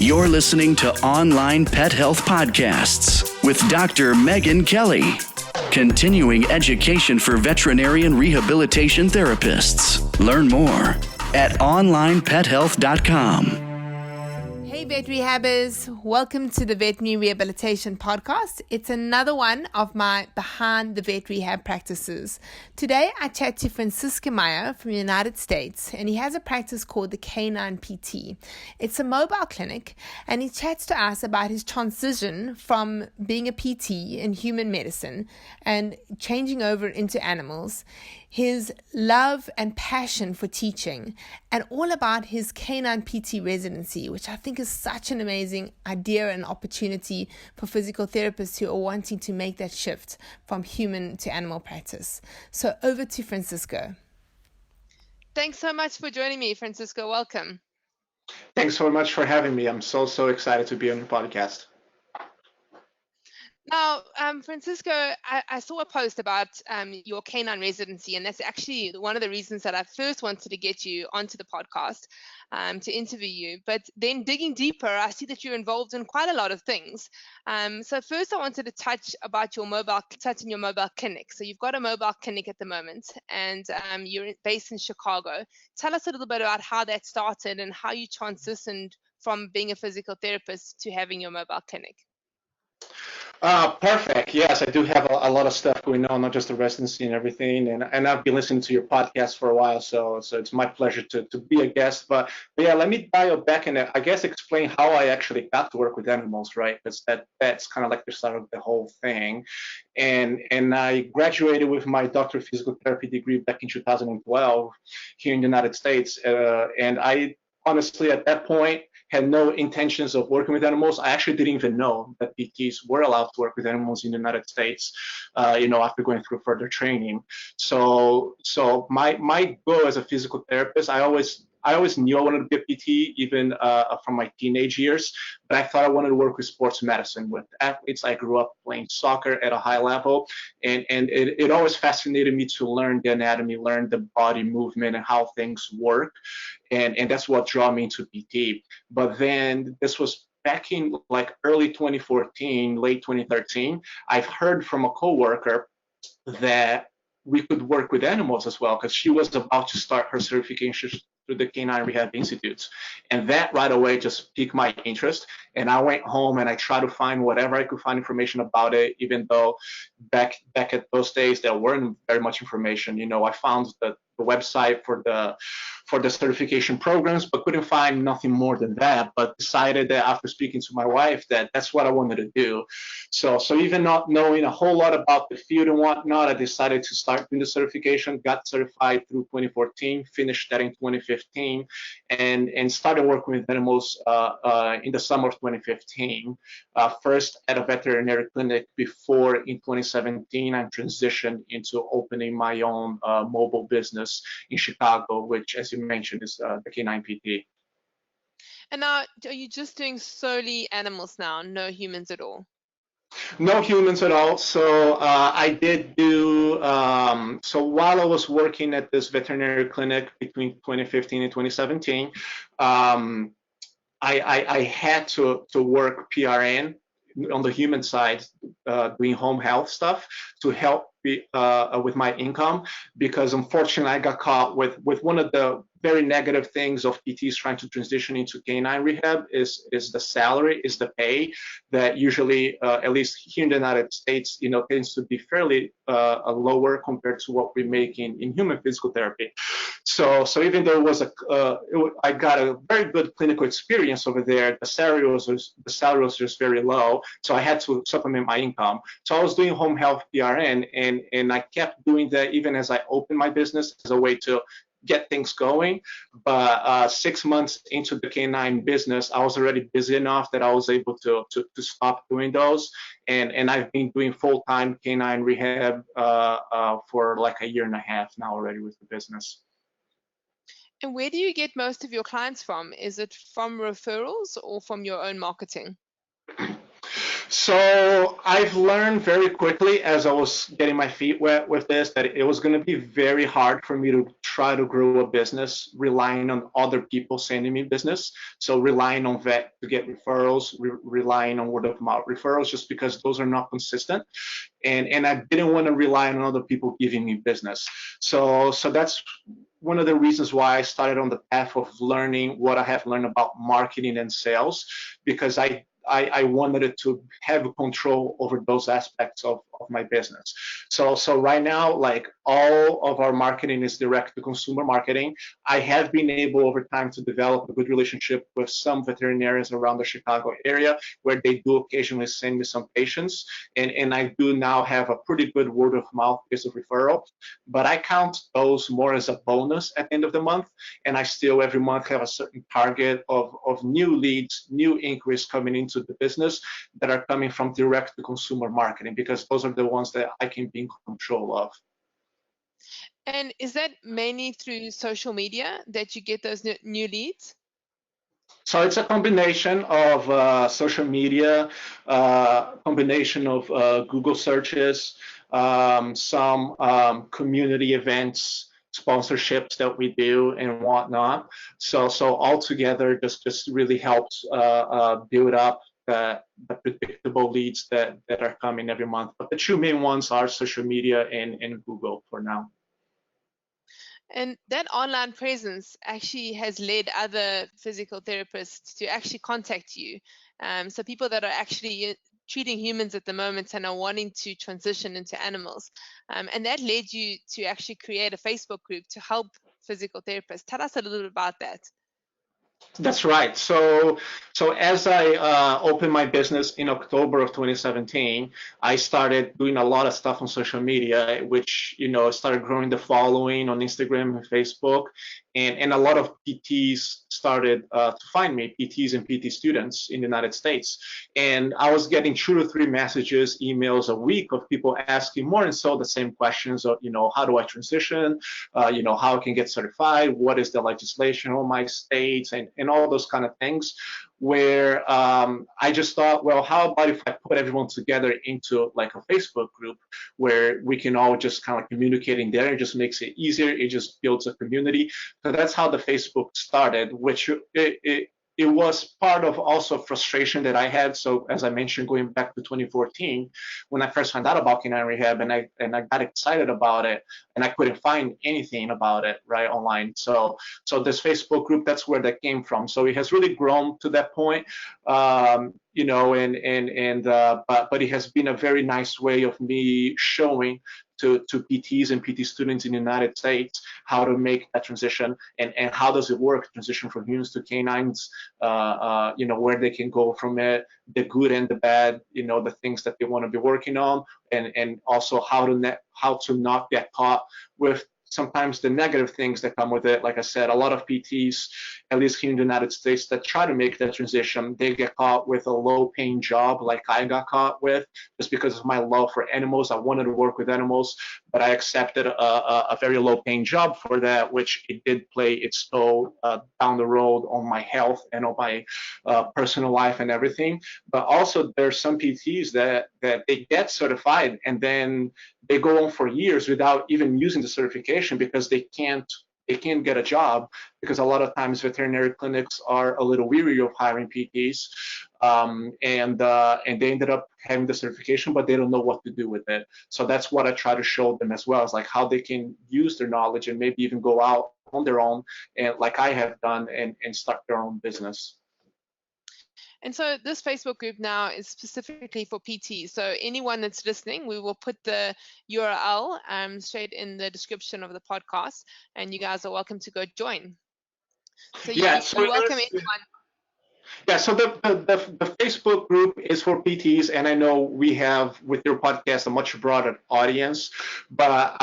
You're listening to Online Pet Health Podcasts with Dr. Megan Kelly. Continuing education for veterinarian rehabilitation therapists. Learn more at onlinepethealth.com. Hey Vet Rehabbers, welcome to the Veterinary Rehabilitation Podcast. It's another one of my Behind the Vet Rehab practices. Today I chat to Francisco Maia from the United States, and he has a practice called the Canine PT. It's a mobile clinic, and he chats to us about his transition from being a PT in human medicine and changing over into animals, his love and passion for teaching, and all about his Canine PT Residency, which I think is such an amazing idea and opportunity for physical therapists who are wanting to make that shift from human to animal practice. So over to Francisco. Thanks so much for joining me, Francisco. Welcome. Thanks so much for having me. I'm so excited to be on the podcast. Now, Francisco, I saw a post about your canine residency, and that's actually one of the reasons that I first wanted to get you onto the podcast to interview you. But then digging deeper, I see that you're involved in quite a lot of things. So first I wanted to touch on your mobile clinic. So you've got a mobile clinic at the moment, and you're based in Chicago. Tell us a little bit about how that started and how you transitioned from being a physical therapist to having your mobile clinic. Perfect. Yes, I do have a lot of stuff going on, not just the residency and everything. And I've been listening to your podcast for a while, so it's my pleasure to be a guest. But yeah, let me dial back and I guess explain how I actually got to work with animals, right? Because that's kind of like the start of the whole thing. And I graduated with my Doctor of Physical Therapy degree back in 2012 here in the United States. And I honestly, at that point, had no intentions of working with animals. I actually didn't even know that PTs were allowed to work with animals in the United States, after going through further training. So my goal as a physical therapist, I always knew I wanted to be a PT, even from my teenage years, but I thought I wanted to work with sports medicine, with athletes. I grew up playing soccer at a high level, and it always fascinated me to learn the anatomy, learn the body movement and how things work, and that's what drew me into PT. But then this was back in like early 2014, late 2013, I've heard from a coworker that we could work with animals as well, because she was about to start her certification through the Canine Rehab Institute. And that right away just piqued my interest. And I went home and I tried to find whatever I could find information about it, even though back at those days there weren't very much information. I found the website for the certification programs, but couldn't find nothing more than that. But decided that after speaking to my wife that that's what I wanted to do. So even not knowing a whole lot about the field and whatnot, I decided to start doing the certification, got certified through 2014, finished that in 2015, and started working with animals in the summer of 2015. First at a veterinary clinic before in 2017, I transitioned into opening my own mobile business in Chicago, which, as you mentioned, is the Canine PT. And now, are you just doing solely animals now, no humans at all? No humans at all. So I did do, so while I was working at this veterinary clinic between 2015 and 2017, I had to work PRN on the human side, doing home health stuff to help with my income, because unfortunately I got caught with one of the very negative things of PTs trying to transition into canine rehab is the salary, is the pay that usually, at least here in the United States, tends to be fairly lower compared to what we make in human physical therapy. So even though I got a very good clinical experience over there, the salary was just very low. So I had to supplement my income. So I was doing home health PRN, and I kept doing that even as I opened my business as a way to get things going. But 6 months into the canine business, I was already busy enough that I was able to stop doing those. And I've been doing full-time canine rehab for like a year and a half now already with the business. And where do you get most of your clients from? Is it from referrals or from your own marketing? So I've learned very quickly as I was getting my feet wet with this that it was going to be very hard for me to try to grow a business relying on other people sending me business. So relying on vet to get referrals, relying on word of mouth referrals, just because those are not consistent. And I didn't want to rely on other people giving me business. So that's one of the reasons why I started on the path of learning what I have learned about marketing and sales, because I wanted it to have control over those aspects of my business. So right now, like all of our marketing is direct to consumer marketing. I have been able over time to develop a good relationship with some veterinarians around the Chicago area where they do occasionally send me some patients. And I do now have a pretty good word of mouth base of referral, but I count those more as a bonus at the end of the month. And I still every month have a certain target of new leads, new inquiries coming into the business that are coming from direct to consumer marketing, because those are the ones that I can be in control of. And is that mainly through social media that you get those new leads? So it's a combination of social media, combination of Google searches, some community events, sponsorships that we do and whatnot. So altogether, just really helps build up the predictable leads that are coming every month. But the two main ones are social media and Google for now. And that online presence actually has led other physical therapists to actually contact you. So people that are actually treating humans at the moment and are wanting to transition into animals. And that led you to actually create a Facebook group to help physical therapists. Tell us a little bit about that. That's right. So as I opened my business in October of 2017, I started doing a lot of stuff on social media, which started growing the following on Instagram and Facebook, and a lot of PTs started to find me, PTs and PT students in the United States, and I was getting 2 to 3 messages, emails a week of people asking more and so the same questions of how do I transition, how I can get certified, what is the legislation on my states, and all those kind of things, where I just thought, well, how about if I put everyone together into like a Facebook group where we can all just kind of communicate in there. It just makes it easier. It just builds a community. So that's how the Facebook started, which it was part of also frustration that I had. So as I mentioned, going back to 2014, when I first found out about Canine Rehab and I got excited about it, and I couldn't find anything about it right online. So this Facebook group, that's where that came from. So it has really grown to that point, but it has been a very nice way of me showing to PTs and PT students in the United States how to make that transition and how does it work, transition from humans to canines, where they can go from it, the good and the bad, the things that they want to be working on, and also how to not get caught with sometimes the negative things that come with it. Like I said, a lot of PTs, at least here in the United States, that try to make that transition, they get caught with a low-paying job like I got caught with, just because of my love for animals. I wanted to work with animals, but I accepted a very low-paying job for that, which it did play its toll down the road on my health and on my personal life and everything. But also there's some PTs that they get certified and then they go on for years without even using the certification because they can't get a job, because a lot of times veterinary clinics are a little weary of hiring PTs, and they ended up having the certification, but they don't know what to do with it. So that's what I try to show them as well, is like how they can use their knowledge and maybe even go out on their own, and like I have done, and start their own business. And so this Facebook group now is specifically for PT. So anyone that's listening, we will put the URL straight in the description of the podcast, and you guys are welcome to go join. So you welcome anyone. Yeah, so the Facebook group is for PTs, and I know we have with your podcast a much broader audience, but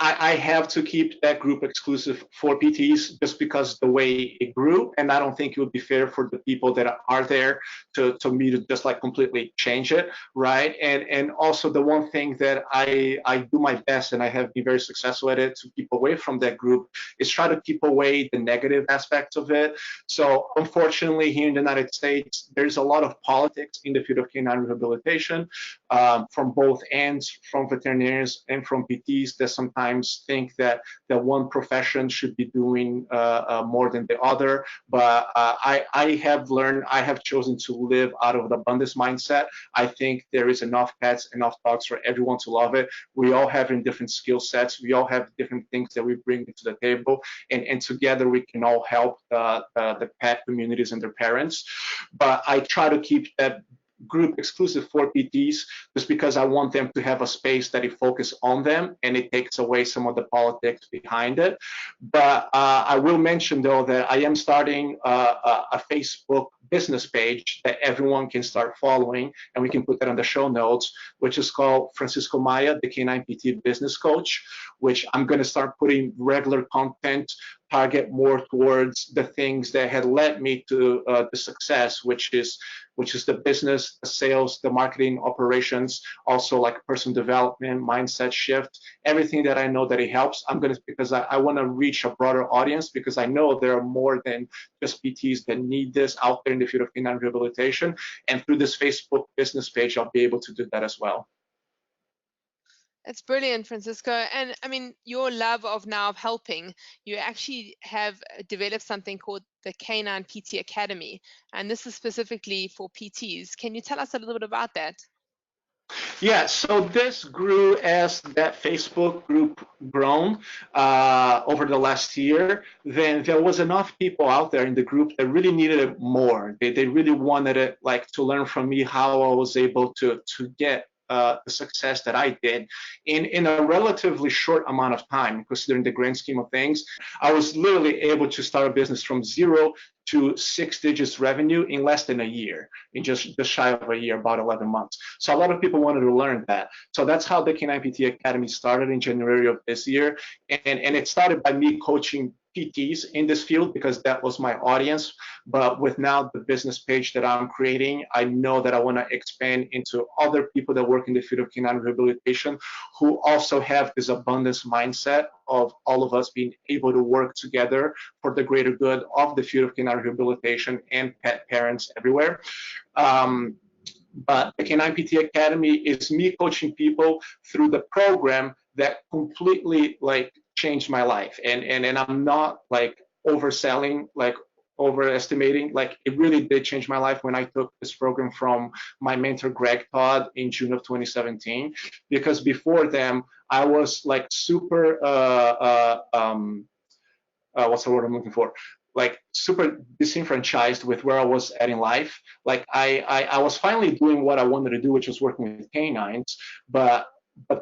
I have to keep that group exclusive for PTs just because the way it grew, and I don't think it would be fair for the people that are there to me to just like completely change it, right? And also the one thing that I do my best, and I have been very successful at it, to keep away from that group is try to keep away the negative aspects of it. So unfortunately, here in the United States, there's a lot of politics in the field of canine rehabilitation, from both ends, from veterinarians and from PTs, that sometimes think that one profession should be doing more than the other. But I have learned, I have chosen to live out of the abundance mindset. I think there is enough pets, enough dogs for everyone to love it. We all have in different skill sets. We all have different things that we bring to the table, and together we can all help the pet communities and their parents. But I try to keep that group exclusive for PTs just because I want them to have a space that it focuses on them, and it takes away some of the politics behind it. But I will mention though that I am starting a Facebook business page that everyone can start following, and we can put that on the show notes, which is called Francisco Maia, the Canine PT Business Coach, which I'm going to start putting regular content, target more towards the things that had led me to the success, which is the business, the sales, the marketing, operations, also like personal development, mindset shift, everything that I know that it helps. I'm going to, because I want to reach a broader audience, because I know there are more than just PTs that need this out there in the field of canine rehabilitation. And through this Facebook business page, I'll be able to do that as well. It's brilliant, Francisco. And I mean, your love of helping, you actually have developed something called the Canine PT Academy. And this is specifically for PTs. Can you tell us a little bit about that? Yeah, so this grew as that Facebook group grown over the last year. Then there was enough people out there in the group that really needed it more. They really wanted it, like, to learn from me how I was able to get the success that I did in a relatively short amount of time, considering the grand scheme of things. I was literally able to start a business from 0 to 6 digits revenue in less than a year, in just shy of a year, about 11 months. So a lot of people wanted to learn that. So that's how the Canine PT Academy started in January of this year. And it started by me coaching PTs in this field because that was my audience. But with now the business page that I'm creating, I know that I want to expand into other people that work in the field of canine rehabilitation who also have this abundance mindset of all of us being able to work together for the greater good of the field of canine rehabilitation and pet parents everywhere. But the Canine PT Academy is me coaching people through the program that completely changed my life. And I'm not overselling, overestimating. It really did change my life when I took this program from my mentor Greg Todd in June of 2017. Because before then, I was super what's the word I'm looking for? Super disenfranchised with where I was at in life. I was finally doing what I wanted to do, which was working with canines, but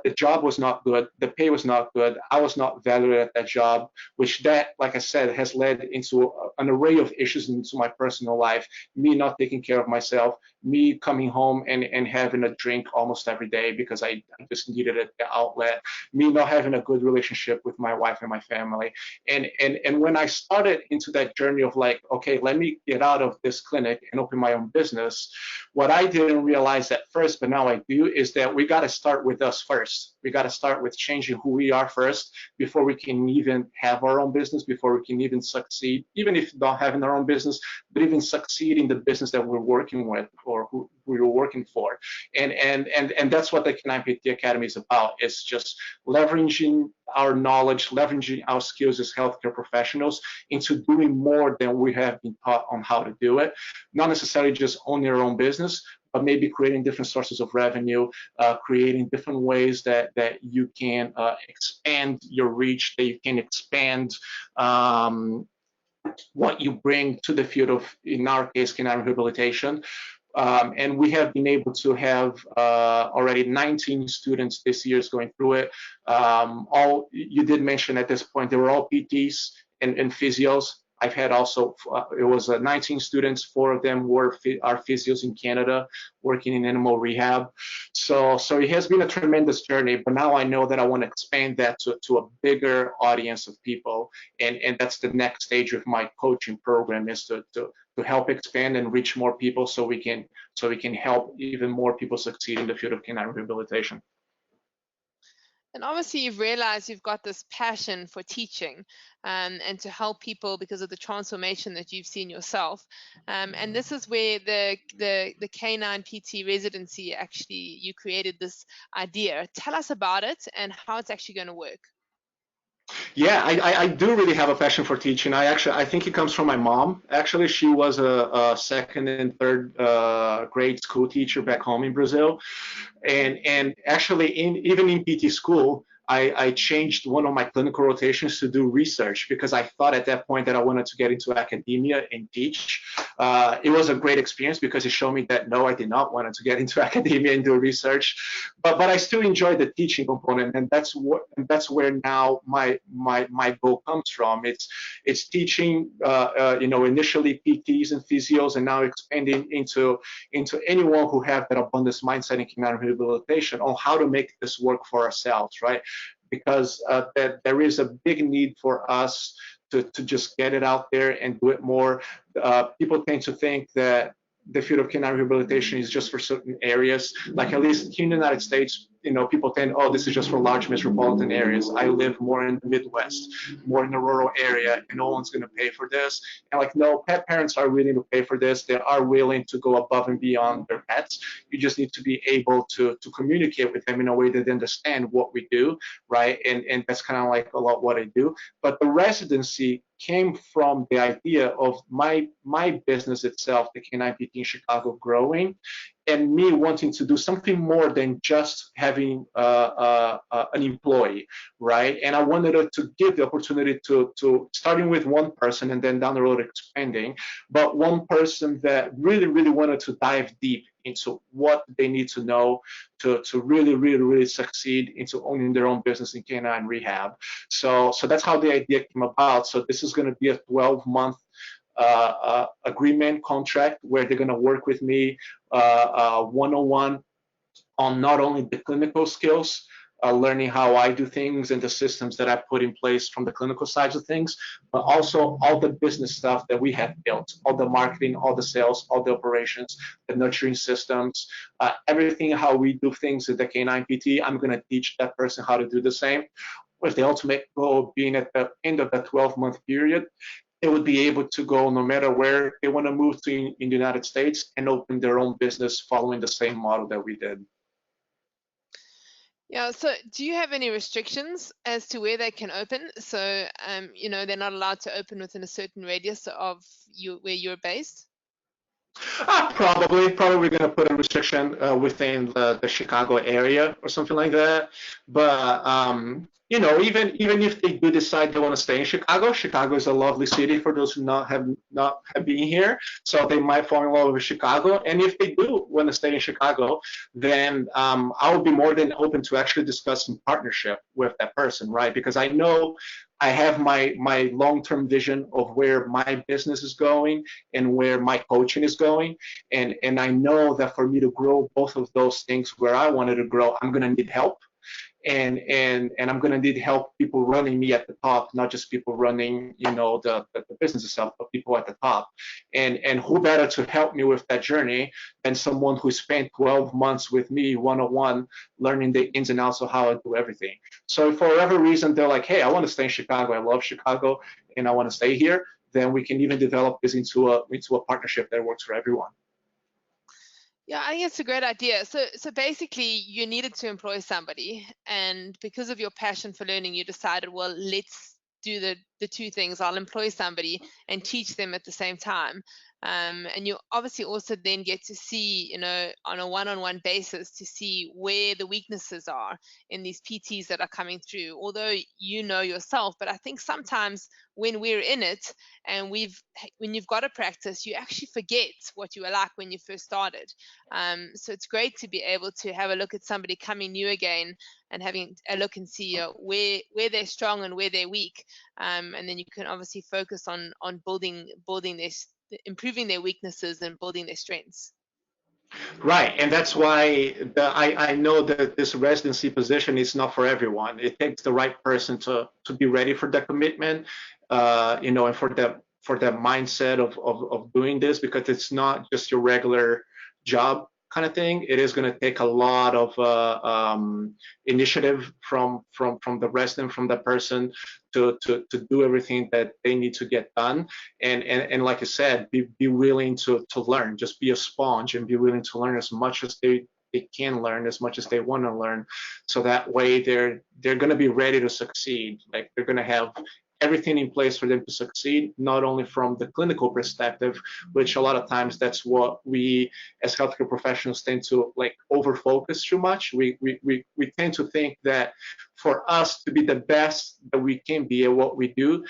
the job was not good. The pay was not good. I was not valued at that job, which like I said, has led into an array of issues into my personal life. Me not taking care of myself, me coming home and having a drink almost every day because I just needed an outlet, me not having a good relationship with my wife and my family. And when I started into that journey of okay, let me get out of this clinic and open my own business, what I didn't realize at first, but now I do, is that we got to start with us first. We got to start with changing who we are first before we can even have our own business, before we can even succeed, even if not having our own business, but even succeed in the business that we're working with or who we were working for. And that's what the Canine PT Academy is about. It's just leveraging our knowledge, leveraging our skills as healthcare professionals into doing more than we have been taught on how to do it. Not necessarily just owning our own business, but maybe creating different sources of revenue, creating different ways that you can expand your reach, that you can expand what you bring to the field of, in our case, canine rehabilitation. And we have been able to have already 19 students this year going through it. All you did mention at this point, they were all PTs and physios. I've had also, it was 19 students, 4 of them are physios in Canada working in animal rehab. So it has been a tremendous journey, but now I know that I want to expand that to a bigger audience of people. And that's the next stage of my coaching program, is to help expand and reach more people so we can help even more people succeed in the field of canine rehabilitation. And obviously, you've realized you've got this passion for teaching and to help people because of the transformation that you've seen yourself. And this is where the Canine PT Residency, actually, you created this idea. Tell us about it and how it's actually going to work. Yeah, I do really have a passion for teaching. I think it comes from my mom. Actually, she was a second and third grade school teacher back home in Brazil, and actually even in PT school, I changed one of my clinical rotations to do research because I thought at that point that I wanted to get into academia and teach. It was a great experience because it showed me that no, I did not want to get into academia and do research, but I still enjoyed the teaching component, and that's where now my goal comes from. It's teaching, initially PTs and physios, and now expanding into anyone who have that abundance mindset in canine rehabilitation on how to make this work for ourselves, right? Because there is a big need for us to just get it out there and do it more. People tend to think that the field of canine rehabilitation is just for certain areas. Like, at least here in the United States, people tend, oh, this is just for large metropolitan areas. I live more in the Midwest, more in the rural area, and no one's going to pay for this. And like, no, pet parents are willing to pay for this. They are willing to go above and beyond their pets. You just need to be able to communicate with them in a way that they understand what we do, right? And that's kind of like a lot what I do. But the residency came from the idea of my business itself, the Canine PT in Chicago, growing, and me wanting to do something more than just having an employee, right? And I wanted to give the opportunity to starting with one person and then down the road expanding, but one person that really, really wanted to dive deep into what they need to know to really, really, really succeed into owning their own business in canine rehab. So that's how the idea came about. So this is going to be a 12-month agreement contract where they're going to work with me one-on-one on not only the clinical skills, learning how I do things and the systems that I put in place from the clinical sides of things, but also all the business stuff that we have built, all the marketing, all the sales, all the operations, the nurturing systems, everything how we do things at the Canine PT. I'm going to teach that person how to do the same, with the ultimate goal being at the end of the 12-month period, they would be able to go no matter where they want to move to in the United States and open their own business following the same model that we did. Yeah, so do you have any restrictions as to where they can open? So, they're not allowed to open within a certain radius of where you're based? Probably going to put a restriction within the Chicago area or something like that. But even if they do decide they want to stay in Chicago, Chicago is a lovely city for those who not have been here. So they might fall in love with Chicago. And if they do want to stay in Chicago, then I would be more than open to actually discuss some partnership with that person, right? Because I know I have my long-term vision of where my business is going and where my coaching is going. And I know that for me to grow both of those things where I wanted to grow, I'm going to need help. And I'm going to need help people running me at the top, not just people running, the business itself, but people at the top. And who better to help me with that journey than someone who spent 12 months with me one-on-one, learning the ins and outs of how I do everything. So if for whatever reason they're like, hey, I want to stay in Chicago, I love Chicago, and I want to stay here, then we can even develop this into a partnership that works for everyone. Yeah, I think it's a great idea. So basically, you needed to employ somebody, and because of your passion for learning, you decided, well, let's do the two things. I'll employ somebody and teach them at the same time. And you obviously also then get to see, on a one-on-one basis, to see where the weaknesses are in these PTs that are coming through, although you know yourself. But I think sometimes when we're in it and when you've got a practice, you actually forget what you were like when you first started. So it's great to be able to have a look at somebody coming new again and having a look and see where they're strong and where they're weak. And then you can obviously focus on building this, improving their weaknesses and building their strengths. Right, and that's why I know that this residency position is not for everyone. It takes the right person to be ready for that commitment, and for that mindset of doing this, because it's not just your regular job kind of thing. It is going to take a lot of initiative from the resident, from the person, to do everything that they need to get done. And like I said, be willing to learn. Just be a sponge and be willing to learn as much as they can learn, as much as they want to learn, so that way they're going to be ready to succeed. Like, they're going to have everything in place for them to succeed, not only from the clinical perspective, which a lot of times that's what we as healthcare professionals tend to over focus too much. We tend to think that for us to be the best that we can be at what we do,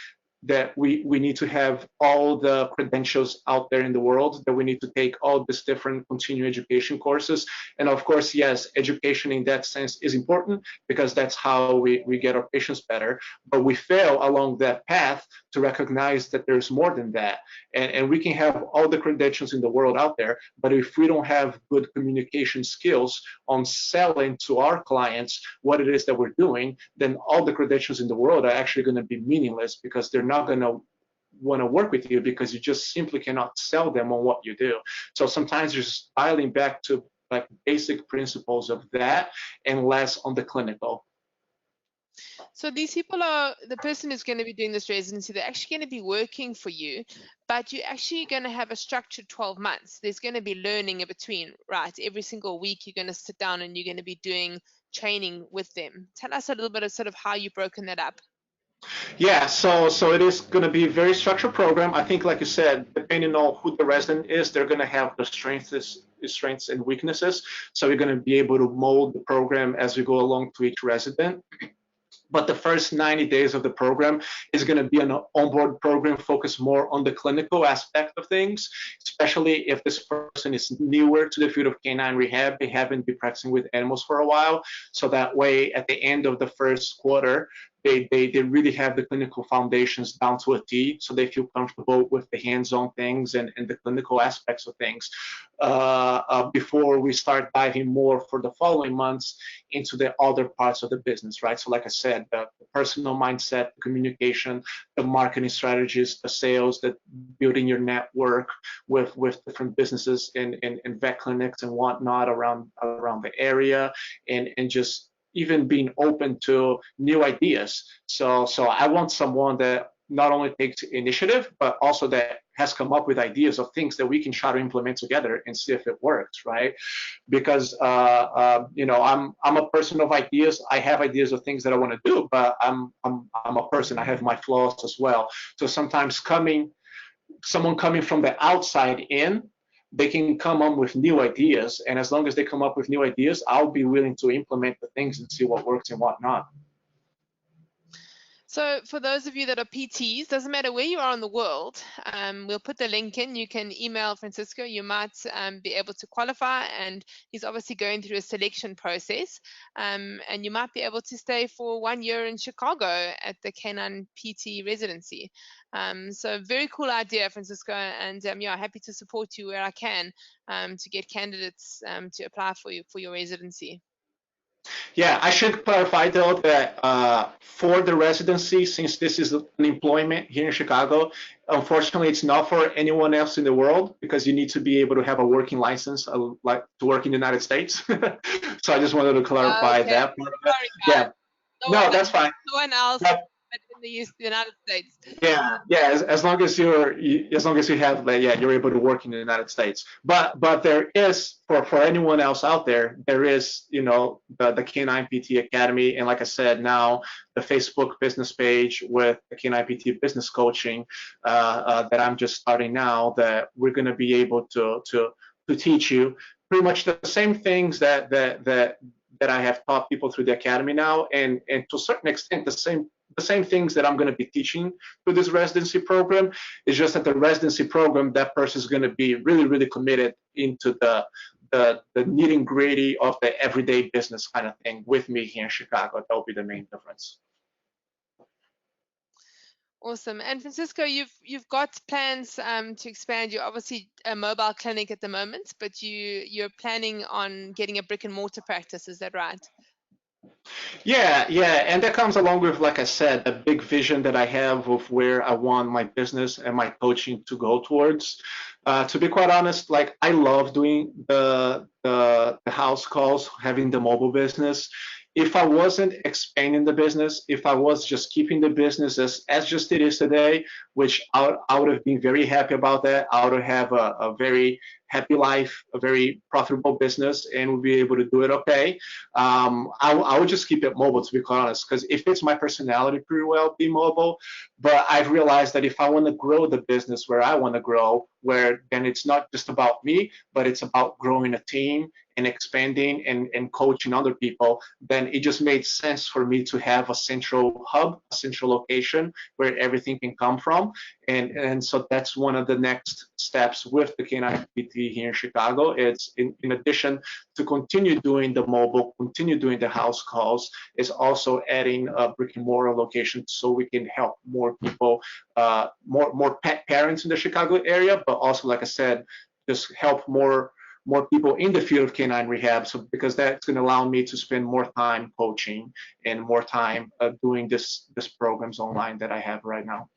that we need to have all the credentials out there in the world, that we need to take all these different continuing education courses. And of course, yes, education in that sense is important, because that's how we get our patients better. But we fail along that path to recognize that there's more than that. And we can have all the credentials in the world out there, but if we don't have good communication skills on selling to our clients what it is that we're doing, then all the credentials in the world are actually going to be meaningless, because they're not going to want to work with you, because you just simply cannot sell them on what you do. So sometimes just dialing back to basic principles of that, and less on the clinical. So these people the person who's going to be doing this residency, they're actually going to be working for you, but you're actually going to have a structured 12 months. There's going to be learning in between, right? Every single week you're going to sit down and you're going to be doing training with them. Tell us a little bit of sort of how you've broken that up. Yeah, so it is going to be a very structured program. I think, like you said, depending on who the resident is, they're going to have the strengths and weaknesses. So we're going to be able to mold the program as we go along to each resident. But the first 90 days of the program is going to be an onboard program focused more on the clinical aspect of things, especially if this person is newer to the field of canine rehab. They haven't been practicing with animals for a while. So that way, at the end of the first quarter, they really have the clinical foundations down to a T, so they feel comfortable with the hands-on things and the clinical aspects of things, before we start diving more for the following months into the other parts of the business, right? So like I said, the personal mindset, communication, the marketing strategies, the sales, the building your network with different businesses and vet clinics and whatnot around the area, and just even being open to new ideas. So I want someone that not only takes initiative, but also that has come up with ideas of things that we can try to implement together and see if it works, right? Because I'm a person of ideas. I have ideas of things that I want to do, but I'm a person. I have my flaws as well. So sometimes someone coming from the outside in, they can come up with new ideas, and as long as they come up with new ideas, I'll be willing to implement the things and see what works and what not. So for those of you that are PTs, doesn't matter where you are in the world, we'll put the link in. You can email Francisco. You might be able to qualify, and he's obviously going through a selection process. And you might be able to stay for 1 year in Chicago at the Canine PT Residency. So very cool idea, Francisco, and happy to support you where I can to get candidates to apply for your residency. Yeah, I should clarify though that for the residency, since this is an employment here in Chicago, unfortunately it's not for anyone else in the world, because you need to be able to have a working license like to work in the United States. So I just wanted to clarify that. Sorry, yeah, no, that's fine. No one else the United States. Yeah. As long as you have, like, yeah, you're able to work in the United States. But there is, for anyone else out there, there is, the Canine PT Academy, and like I said, now the Facebook business page with the Canine PT business coaching that I'm just starting now. That we're going to be able to teach you pretty much the same things that I have taught people through the academy now, and to a certain extent the same things that I'm going to be teaching through this residency program. Is just that the residency program, that person is going to be really, really committed into the nitty gritty of the everyday business kind of thing with me here in Chicago. That will be the main difference. Awesome. And Francisco, you've got plans to expand. You're obviously a mobile clinic at the moment, but you're planning on getting a brick and mortar practice. Is that right? Yeah, and that comes along with, like I said, a big vision that I have of where I want my business and my coaching to go towards. To be quite honest, like, I love doing the house calls, having the mobile business. If I wasn't expanding the business, if I was just keeping the business as just it is today, which I would have been very happy about that. I would have a very happy life, a very profitable business, and would be able to do it okay. I would just keep it mobile, to be quite honest, because it fits my personality pretty well, be mobile. But I've realized that if I want to grow the business where I want to grow, where then it's not just about me, but it's about growing a team and expanding and coaching other people, then it just made sense for me to have a central hub, a central location where everything can come from. And so that's one of the next steps with the Canine PT here in Chicago. It's in addition to continue doing the mobile, continue doing the house calls, is also adding a brick and mortar location so we can help more people, more pet parents in the Chicago area, but also, like I said, just help more people in the field of canine rehab. So because that's going to allow me to spend more time coaching and more time doing this programs online that I have right now.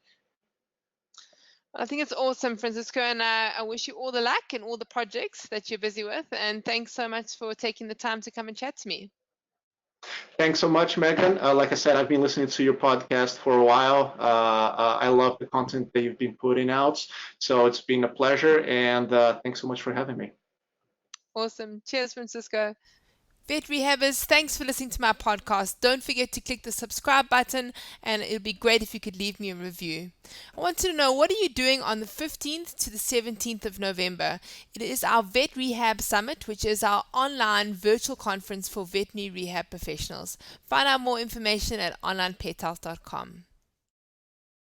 I think it's awesome, Francisco, and I wish you all the luck in all the projects that you're busy with. And thanks so much for taking the time to come and chat to me. Thanks so much, Megan. Like I said, I've been listening to your podcast for a while. I love the content that you've been putting out. So it's been a pleasure, and thanks so much for having me. Awesome. Cheers, Francisco. Vet Rehabbers, thanks for listening to my podcast. Don't forget to click the subscribe button, and it would be great if you could leave me a review. I want to know, what are you doing on the 15th to the 17th of November? It is our Vet Rehab Summit, which is our online virtual conference for veterinary rehab professionals. Find out more information at onlinepethealth.com.